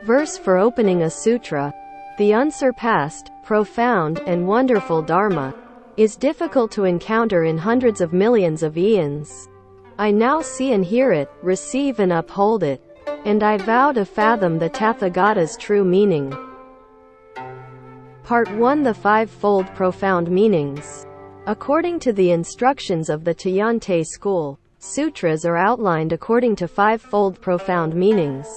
verse for opening a sutra. The unsurpassed, profound, and wonderful Dharma is difficult to encounter in hundreds of millions of eons. I now see and hear it, receive and uphold it, and I vow to fathom the Tathagata's true meaning. Part 1: The Five-Fold Profound Meanings. According to the instructions of the Tiantai school, sutras are outlined according to five-fold profound meanings.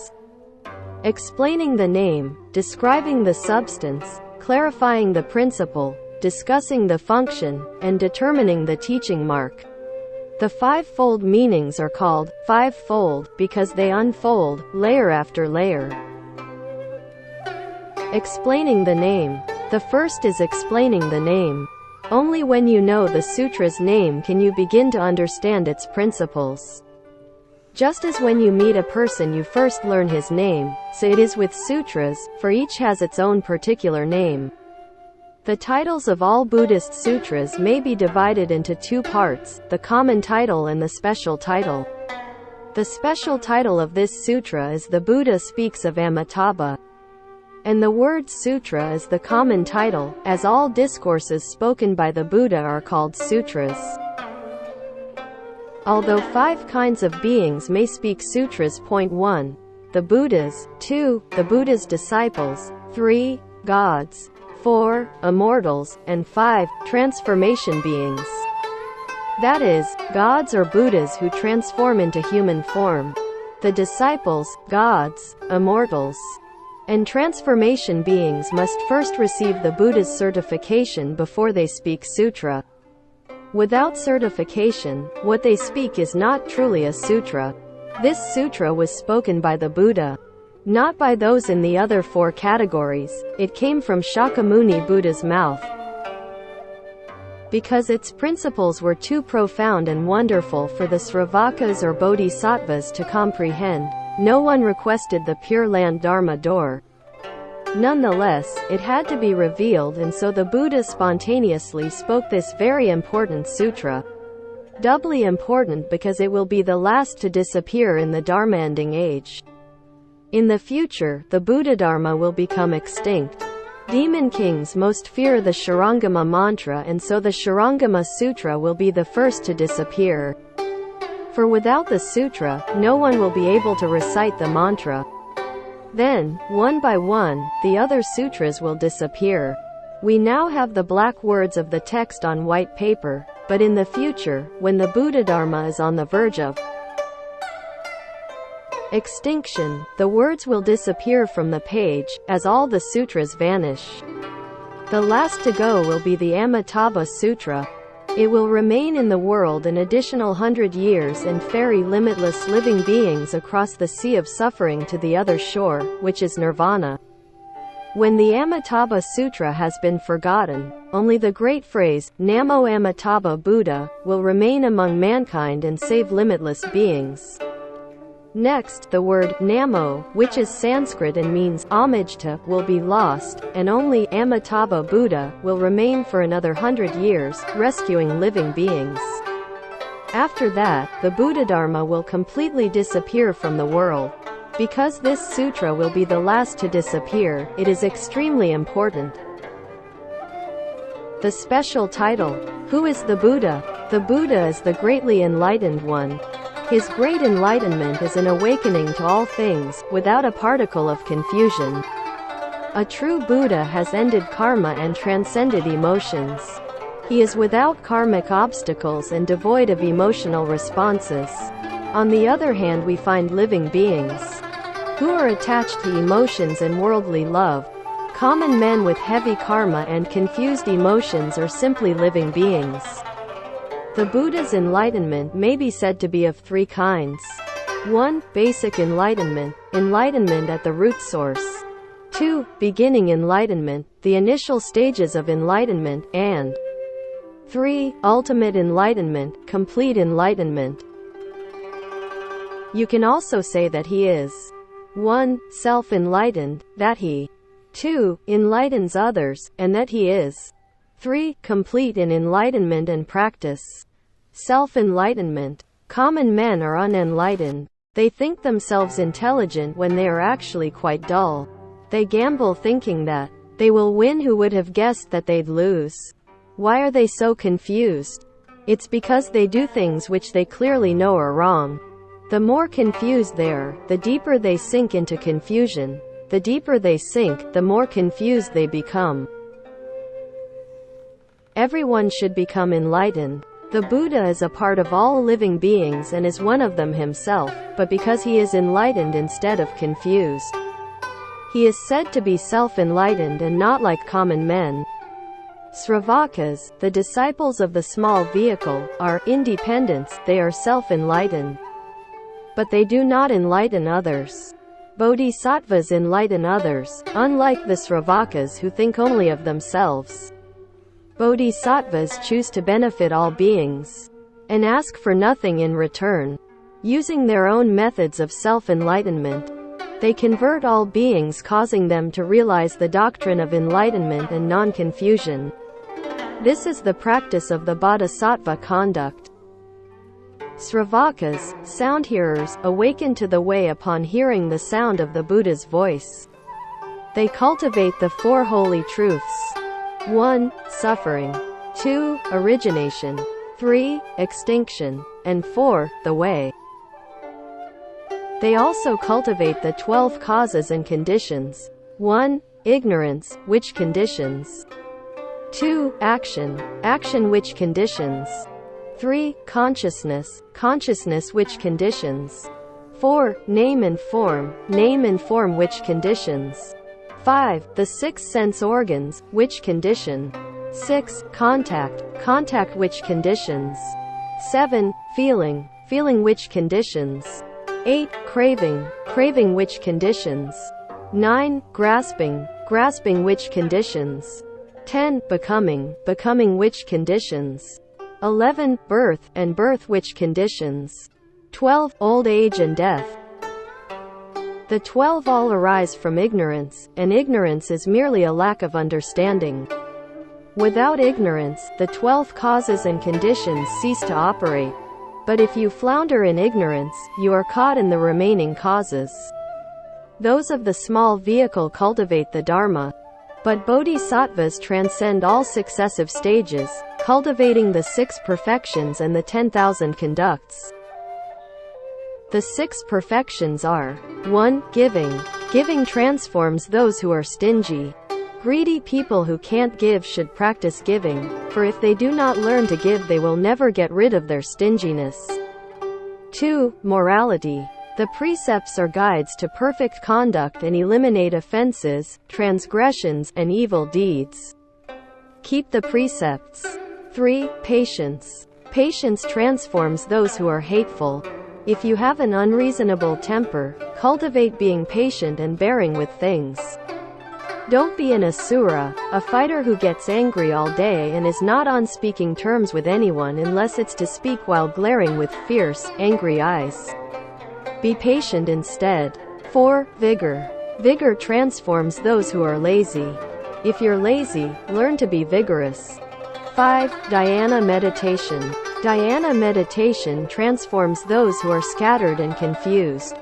Explaining the name, describing the substance, clarifying the principle, discussing the function, and determining the teaching mark. The five-fold meanings are called five-fold because they unfold, layer after layer. Explaining the name. The first is explaining the name. Only when you know the sutra's name can you begin to understand its principles. Just as when you meet a person you first learn his name, so it is with sutras, for each has its own particular name. The titles of all Buddhist sutras may be divided into two parts, the common title and the special title. The special title of this sutra is The Buddha Speaks of Amitabha. And the word sutra is the common title, as all discourses spoken by the Buddha are called sutras. Although 5 kinds of beings may speak sutras. 1. The Buddhas. 2. The Buddha's disciples. 3. Gods. 4. Immortals. And 5. Transformation beings. That is, gods or Buddhas who transform into human form. The disciples, gods, immortals, and transformation beings must first receive the Buddha's certification before they speak sutra. Without certification, what they speak is not truly a sutra. This sutra was spoken by the Buddha, not by those in the other 4 categories. It came from Shakyamuni Buddha's mouth. Because its principles were too profound and wonderful for the Sravakas or Bodhisattvas to comprehend, no one requested the Pure Land Dharma door. Nonetheless, it had to be revealed, and so the Buddha spontaneously spoke this very important sutra. Doubly important because it will be the last to disappear in the Dharma ending age. In the future, the Buddha Dharma will become extinct. Demon kings most fear the Shurangama mantra, and so the Shurangama Sutra will be the first to disappear. For without the sutra, no one will be able to recite the mantra. Then, one by one, the other sutras will disappear. We now have the black words of the text on white paper, but in the future, when the Buddha Dharma is on the verge of extinction, the words will disappear from the page, as all the sutras vanish. The last to go will be the Amitabha Sutra. It will remain in the world an additional 100 years and ferry limitless living beings across the sea of suffering to the other shore, which is nirvana. When the Amitabha Sutra has been forgotten, only the great phrase, Namo Amitabha Buddha, will remain among mankind and save limitless beings. Next, the word Namo, which is Sanskrit and means homage to, will be lost, and only Amitabha Buddha will remain for another 100 years, rescuing living beings. After that, the Buddha Dharma will completely disappear from the world. Because this sutra will be the last to disappear, it is extremely important. The special title. Who is the Buddha? The Buddha is the greatly enlightened one. His great enlightenment is an awakening to all things, without a particle of confusion. A true Buddha has ended karma and transcended emotions. He is without karmic obstacles and devoid of emotional responses. On the other hand, we find living beings who are attached to emotions and worldly love. Common men with heavy karma and confused emotions are simply living beings. The Buddha's enlightenment may be said to be of 3 kinds. 1. Basic enlightenment, enlightenment at the root source. 2. Beginning enlightenment, the initial stages of enlightenment, and 3. Ultimate enlightenment, complete enlightenment. You can also say that he is 1. Self-enlightened, that he 2. Enlightens others, and that he is 3. Complete in enlightenment and practice. Self-enlightenment. Common men are unenlightened. They think themselves intelligent when they are actually quite dull. They gamble thinking that they will win. Who would have guessed that they'd lose? Why are they so confused? It's because they do things which they clearly know are wrong. The more confused they are, the deeper they sink into confusion. The deeper they sink, the more confused they become. Everyone should become enlightened. The Buddha is a part of all living beings and is one of them himself, but because he is enlightened instead of confused, he is said to be self-enlightened and not like common men. Sravakas, the disciples of the small vehicle, are independents. They are self-enlightened, but they do not enlighten others. Bodhisattvas enlighten others, unlike the Sravakas who think only of themselves. Bodhisattvas choose to benefit all beings and ask for nothing in return. Using their own methods of self-enlightenment, they convert all beings, causing them to realize the doctrine of enlightenment and non-confusion. This is the practice of the bodhisattva conduct. Sravakas, sound hearers, awaken to the way upon hearing the sound of the Buddha's voice. They cultivate the four holy truths. 1. Suffering. 2. Origination. 3. Extinction. And 4. The way. They also cultivate the 12 causes and conditions. 1. Ignorance, which conditions. 2. Action. Action which conditions. 3. Consciousness. Consciousness which conditions. 4. Name and form. Name and form which conditions. 5. The 6 sense organs, which condition. 6. Contact. Contact which conditions. 7. Feeling. Feeling which conditions. 8. Craving. Craving which conditions. 9. Grasping. Grasping which conditions. 10. Becoming. Becoming which conditions. 11. Birth, and birth which conditions. 12. Old age and death. The 12 all arise from ignorance, and ignorance is merely a lack of understanding. Without ignorance, the 12 causes and conditions cease to operate. But if you flounder in ignorance, you are caught in the remaining causes. Those of the small vehicle cultivate the Dharma, but bodhisattvas transcend all successive stages, cultivating the 6 perfections and the 10,000 conducts. The 6 perfections are: 1. Giving. Giving transforms those who are stingy. Greedy people who can't give should practice giving, for if they do not learn to give, they will never get rid of their stinginess. 2. Morality. The precepts are guides to perfect conduct and eliminate offenses, transgressions, and evil deeds. Keep the precepts. 3. Patience. Patience transforms those who are hateful. If you have an unreasonable temper, cultivate being patient and bearing with things. Don't be an asura, a fighter who gets angry all day and is not on speaking terms with anyone unless it's to speak while glaring with fierce, angry eyes. Be patient instead. 4. Vigor. Vigor transforms those who are lazy. If you're lazy, learn to be vigorous. 5. Dhyana meditation. Dhyana meditation transforms those who are scattered and confused.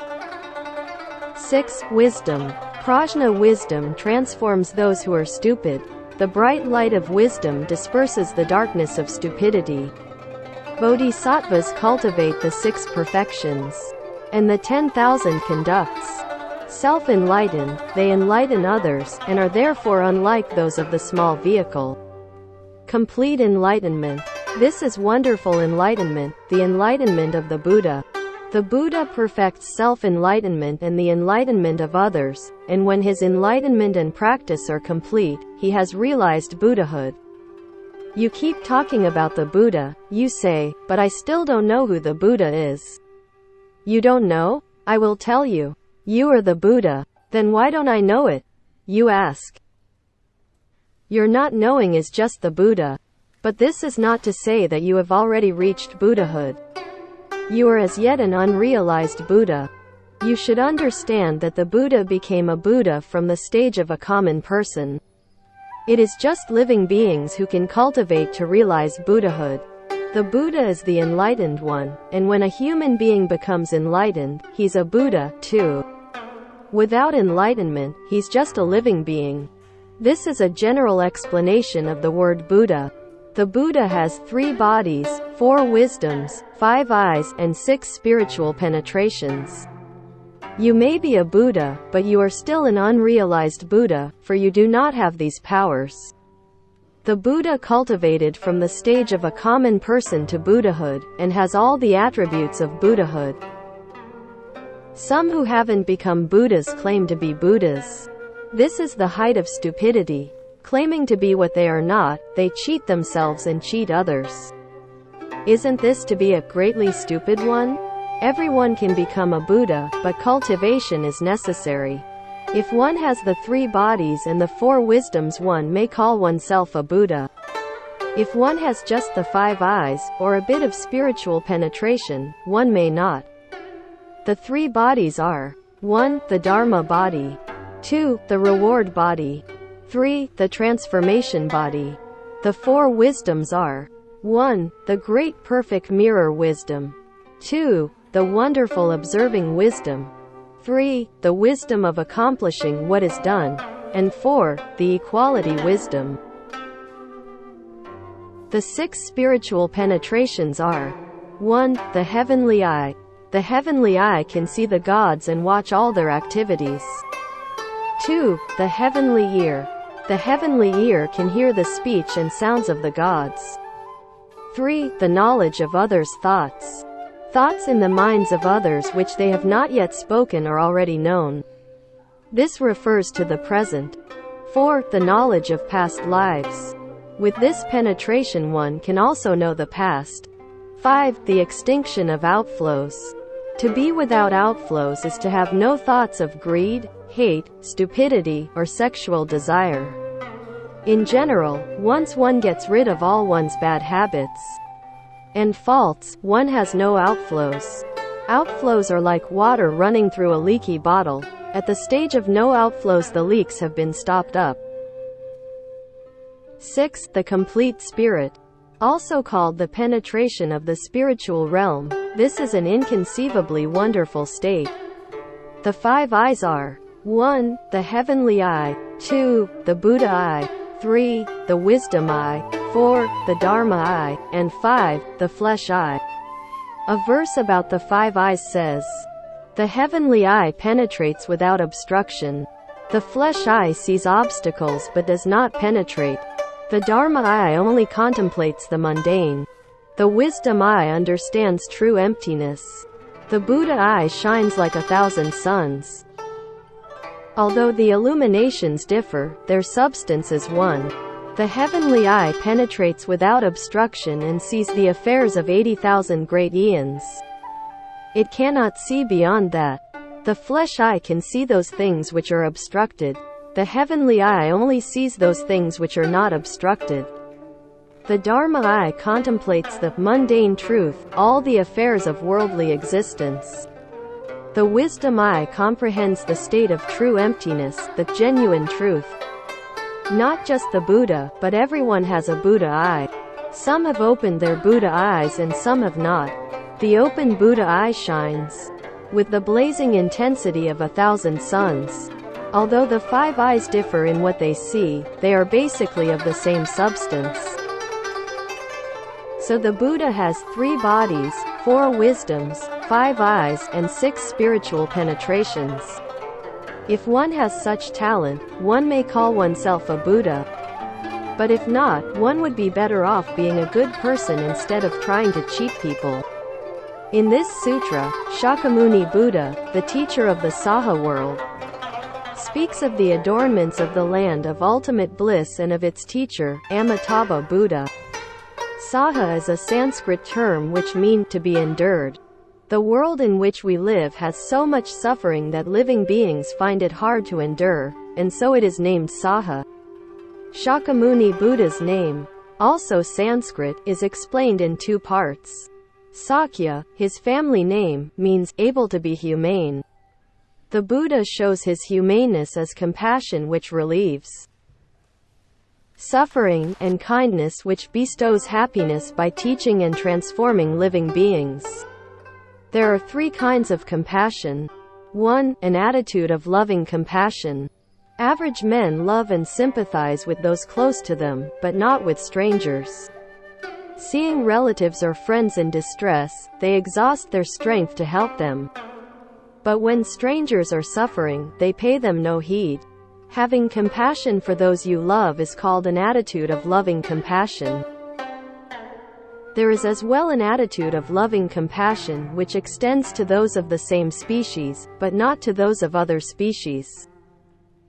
6. Wisdom. Prajna wisdom transforms those who are stupid. The bright light of wisdom disperses the darkness of stupidity. Bodhisattvas cultivate the 6 perfections and the 10,000 conducts. Self-enlightened, they enlighten others, and are therefore unlike those of the small vehicle. Complete enlightenment. This is wonderful enlightenment, the enlightenment of the Buddha. The Buddha perfects self-enlightenment and the enlightenment of others, and when his enlightenment and practice are complete, he has realized Buddhahood. You keep talking about the Buddha, you say, but I still don't know who the Buddha is. You don't know? I will tell you. You are the Buddha. Then why don't I know it? You ask. Your not knowing is just the Buddha. But this is not to say that you have already reached Buddhahood. You are as yet an unrealized Buddha. You should understand that the Buddha became a Buddha from the stage of a common person. It is just living beings who can cultivate to realize Buddhahood. The Buddha is the enlightened one, and when a human being becomes enlightened, he's a Buddha, too. Without enlightenment, he's just a living being. This is a general explanation of the word Buddha. The Buddha has 3 bodies, 4 wisdoms, 5 eyes, and 6 spiritual penetrations. You may be a Buddha, but you are still an unrealized Buddha, for you do not have these powers. The Buddha cultivated from the stage of a common person to Buddhahood, and has all the attributes of Buddhahood. Some who haven't become Buddhas claim to be Buddhas. This is the height of stupidity. Claiming to be what they are not, they cheat themselves and cheat others. Isn't this to be a greatly stupid one? Everyone can become a Buddha, but cultivation is necessary. If one has the 3 bodies and the 4 wisdoms, one may call oneself a Buddha. If one has just the 5 eyes, or a bit of spiritual penetration, one may not. The 3 bodies are 1. The Dharma body, 2. The reward body, 3. The transformation body. The 4 wisdoms are 1. The great perfect mirror wisdom, 2. The wonderful observing wisdom, 3. The wisdom of accomplishing what is done, and 4. The equality wisdom. The 6 spiritual penetrations are 1. The heavenly eye. The heavenly eye can see the gods and watch all their activities. 2. The heavenly ear. The heavenly ear can hear the speech and sounds of the gods. 3. The knowledge of others' thoughts. Thoughts in the minds of others which they have not yet spoken or already known. This refers to the present. 4. The knowledge of past lives. With this penetration one can also know the past. 5. The extinction of outflows. To be without outflows is to have no thoughts of greed, hate, stupidity, or sexual desire. In general, once one gets rid of all one's bad habits and faults, one has no outflows. Outflows are like water running through a leaky bottle. At the stage of no outflows, the leaks have been stopped up. 6. The complete spirit. Also called the penetration of the spiritual realm, this is an inconceivably wonderful state. The 5 eyes are 1. The heavenly eye, 2. The Buddha eye, 3. The wisdom eye, 4. The Dharma eye, and 5. The flesh eye. A verse about the 5 eyes says, "The heavenly eye penetrates without obstruction. The flesh eye sees obstacles but does not penetrate. The Dharma eye only contemplates the mundane. The wisdom eye understands true emptiness. The Buddha eye shines like 1,000 suns." Although the illuminations differ, their substance is one. The heavenly eye penetrates without obstruction and sees the affairs of 80,000 great eons. It cannot see beyond that. The flesh eye can see those things which are obstructed. The heavenly eye only sees those things which are not obstructed. The Dharma eye contemplates the mundane truth, all the affairs of worldly existence. The wisdom eye comprehends the state of true emptiness, the genuine truth. Not just the Buddha, but everyone has a Buddha eye. Some have opened their Buddha eyes and some have not. The open Buddha eye shines with the blazing intensity of 1,000 suns. Although the 5 eyes differ in what they see, they are basically of the same substance. So the Buddha has 3 bodies, 4 wisdoms, 5 eyes, and 6 spiritual penetrations. If one has such talent, one may call oneself a Buddha. But if not, one would be better off being a good person instead of trying to cheat people. In this sutra, Shakyamuni Buddha, the teacher of the Saha world, speaks of the adornments of the land of ultimate bliss and of its teacher, Amitabha Buddha. Saha is a Sanskrit term which means to be endured. The world in which we live has so much suffering that living beings find it hard to endure, and so it is named Saha. Shakyamuni Buddha's name, also Sanskrit, is explained in 2 parts. Sakya, his family name, means able to be humane. The Buddha shows his humaneness as compassion which relieves. suffering, and kindness, which bestows happiness by teaching and transforming living beings. There are 3 kinds of compassion. 1. An attitude of loving compassion. Average men love and sympathize with those close to them, but not with strangers. Seeing relatives or friends in distress, they exhaust their strength to help them. But when strangers are suffering, they pay them no heed. Having compassion for those you love is called an attitude of loving compassion. There is as well an attitude of loving compassion which extends to those of the same species, but not to those of other species.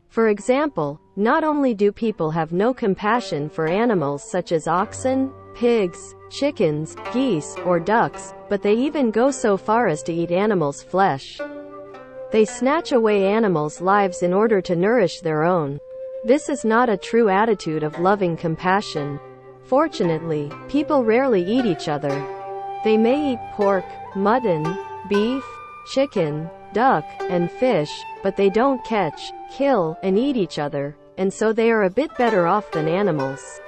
For example, not only do people have no compassion for animals such as oxen, pigs, chickens, geese, or ducks, but they even go so far as to eat animals' flesh. They snatch away animals' lives in order to nourish their own. This is not a true attitude of loving compassion. Fortunately, people rarely eat each other. They may eat pork, mutton, beef, chicken, duck, and fish, but they don't catch, kill, and eat each other, and so they are a bit better off than animals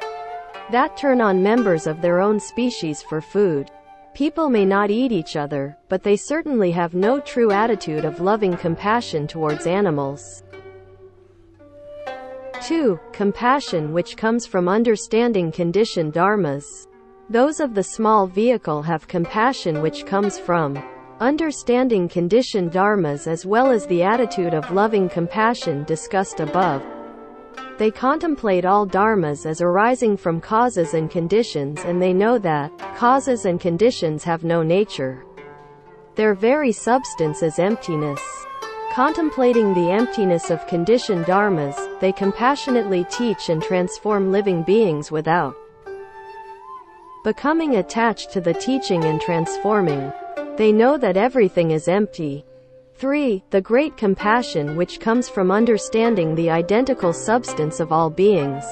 that turn on members of their own species for food. People may not eat each other, but they certainly have no true attitude of loving compassion towards animals. 2. Compassion, which comes from understanding conditioned dharmas. Those of the small vehicle have compassion which comes from understanding conditioned dharmas as well as the attitude of loving compassion discussed above. They contemplate all dharmas as arising from causes and conditions, and they know that causes and conditions have no nature. Their very substance is emptiness. Contemplating the emptiness of conditioned dharmas, they compassionately teach and transform living beings without becoming attached to the teaching and transforming. They know that everything is empty. 3. The great compassion which comes from understanding the identical substance of all beings.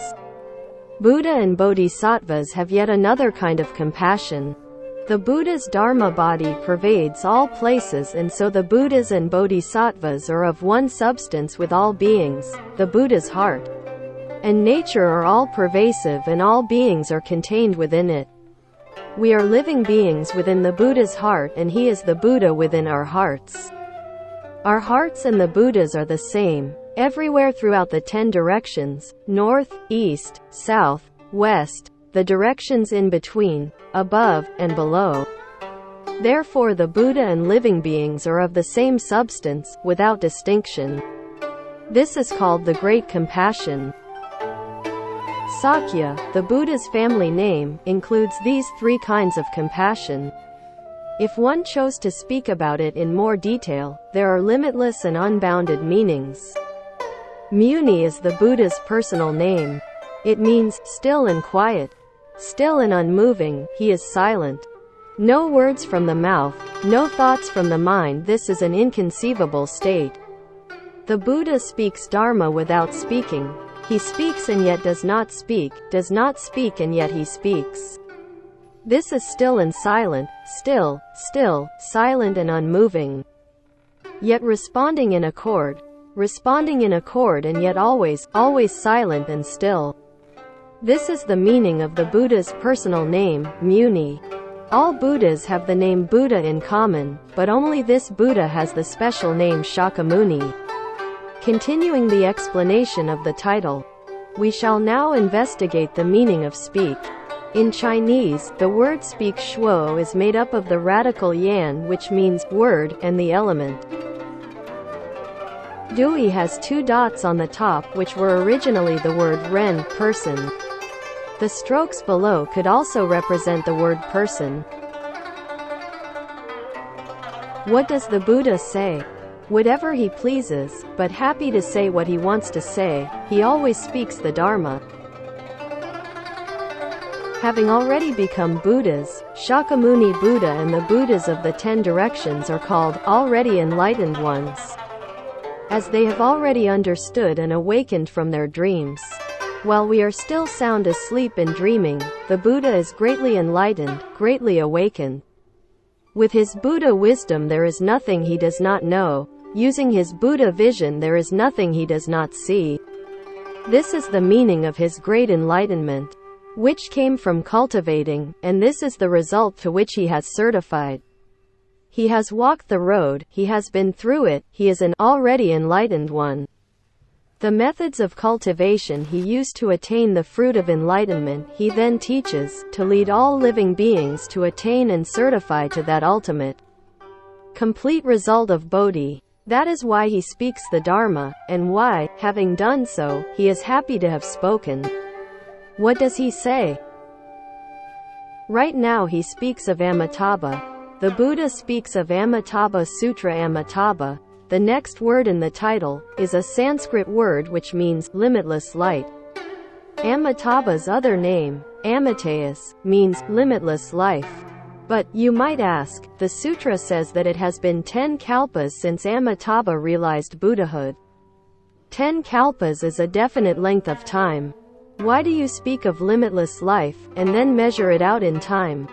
Buddha and Bodhisattvas have yet another kind of compassion. The Buddha's Dharma body pervades all places, and so the Buddhas and Bodhisattvas are of one substance with all beings. The Buddha's heart and nature are all pervasive, and all beings are contained within it. We are living beings within the Buddha's heart, and he is the Buddha within our hearts. Our hearts and the Buddha's are the same, everywhere throughout the 10 directions, north, east, south, west, the directions in between, above, and below. Therefore the Buddha and living beings are of the same substance, without distinction. This is called the Great Compassion. Sakya, the Buddha's family name, includes these 3 kinds of compassion. If one chose to speak about it in more detail, there are limitless and unbounded meanings. Muni is the Buddha's personal name. It means still and quiet. Still and unmoving, he is silent. No words from the mouth, no thoughts from the mind. This is an inconceivable state. The Buddha speaks Dharma without speaking. He speaks and yet does not speak and yet he speaks. This is still and silent, still, silent and unmoving. Yet responding in accord and yet always silent and still. This is the meaning of the Buddha's personal name, Muni. All Buddhas have the name Buddha in common, but only this Buddha has the special name Shakyamuni. Continuing the explanation of the title, we shall now investigate the meaning of speak. In Chinese, the word speak shuo is made up of the radical yan, which means word, and the element dui has 2 dots on the top, which were originally the word ren, person. The strokes below could also represent the word person. What does the Buddha say? Whatever he pleases, but happy to say what he wants to say, he always speaks the Dharma. Having already become Buddhas, Shakyamuni Buddha and the Buddhas of the 10 directions are called already enlightened ones, as they have already understood and awakened from their dreams. While we are still sound asleep and dreaming, the Buddha is greatly enlightened, greatly awakened. With his Buddha wisdom there is nothing he does not know. Using his Buddha vision there is nothing he does not see. This is the meaning of his great enlightenment, which came from cultivating, and this is the result to which he has certified. He has walked the road, he has been through it, he is an already enlightened one. The methods of cultivation he used to attain the fruit of enlightenment he then teaches, to lead all living beings to attain and certify to that ultimate, complete result of Bodhi. That is why he speaks the Dharma, and why, having done so, he is happy to have spoken. What does he say? Right now he speaks of Amitabha. The Buddha speaks of Amitabha Sutra. Amitabha, the next word in the title, is a Sanskrit word which means limitless light. Amitabha's other name, Amitayus, means limitless life. But, you might ask, the sutra says that it has been 10 kalpas since Amitabha realized Buddhahood. 10 kalpas is a definite length of time. Why do you speak of limitless life, and then measure it out in time?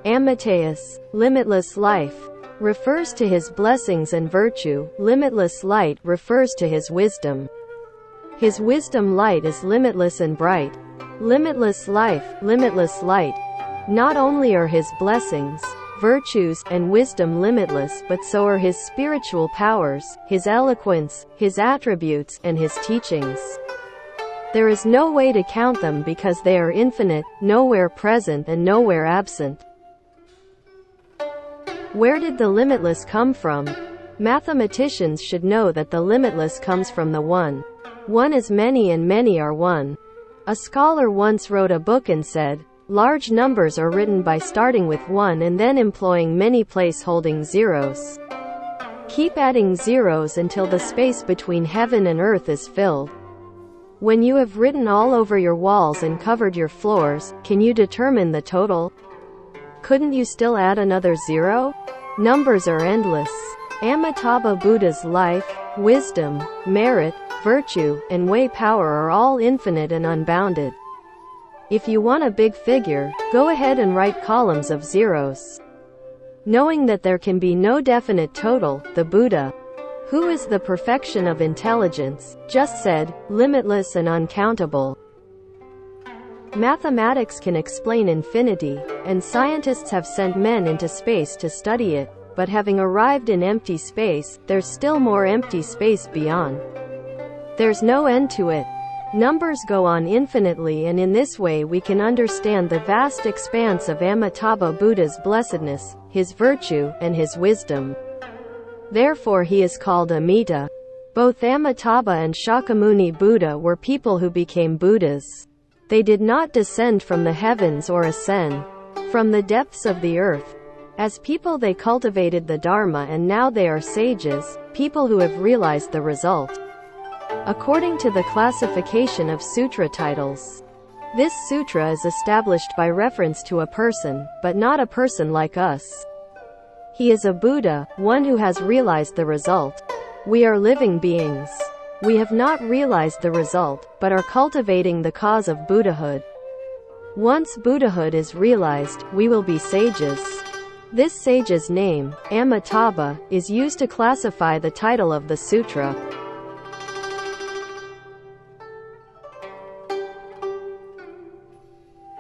Amitayus, limitless life, refers to his blessings and virtue. Limitless light refers to his wisdom. His wisdom light is limitless and bright. Limitless life, limitless light. Not only are his blessings, virtues, and wisdom limitless, but so are his spiritual powers, his eloquence, his attributes, and his teachings. There is no way to count them because they are infinite, nowhere present and nowhere absent. Where did the limitless come from? Mathematicians should know that the limitless comes from the one. One is many and many are one. A scholar once wrote a book and said, large numbers are written by starting with 1 and then employing many place-holding zeros. Keep adding zeros until the space between heaven and earth is filled. When you have written all over your walls and covered your floors, can you determine the total? Couldn't you still add another zero? Numbers are endless. Amitabha Buddha's life, wisdom, merit, virtue, and way power are all infinite and unbounded. If you want a big figure, go ahead and write columns of zeros. Knowing that there can be no definite total, the Buddha, who is the perfection of intelligence, just said, limitless and uncountable. Mathematics can explain infinity, and scientists have sent men into space to study it, but having arrived in empty space, there's still more empty space beyond. There's no end to it. Numbers go on infinitely, and in this way we can understand the vast expanse of Amitabha Buddha's blessedness, his virtue, and his wisdom. Therefore he is called Amita. Both Amitabha and Shakyamuni Buddha were people who became Buddhas. They did not descend from the heavens or ascend from the depths of the earth. As people they cultivated the Dharma, and now they are sages, people who have realized the result. According to the classification of sutra titles, this sutra is established by reference to a person, but not a person like us. He is a Buddha, one who has realized the result. We are living beings. We have not realized the result, but are cultivating the cause of Buddhahood. Once Buddhahood is realized, we will be sages. This sage's name, Amitabha, is used to classify the title of the sutra.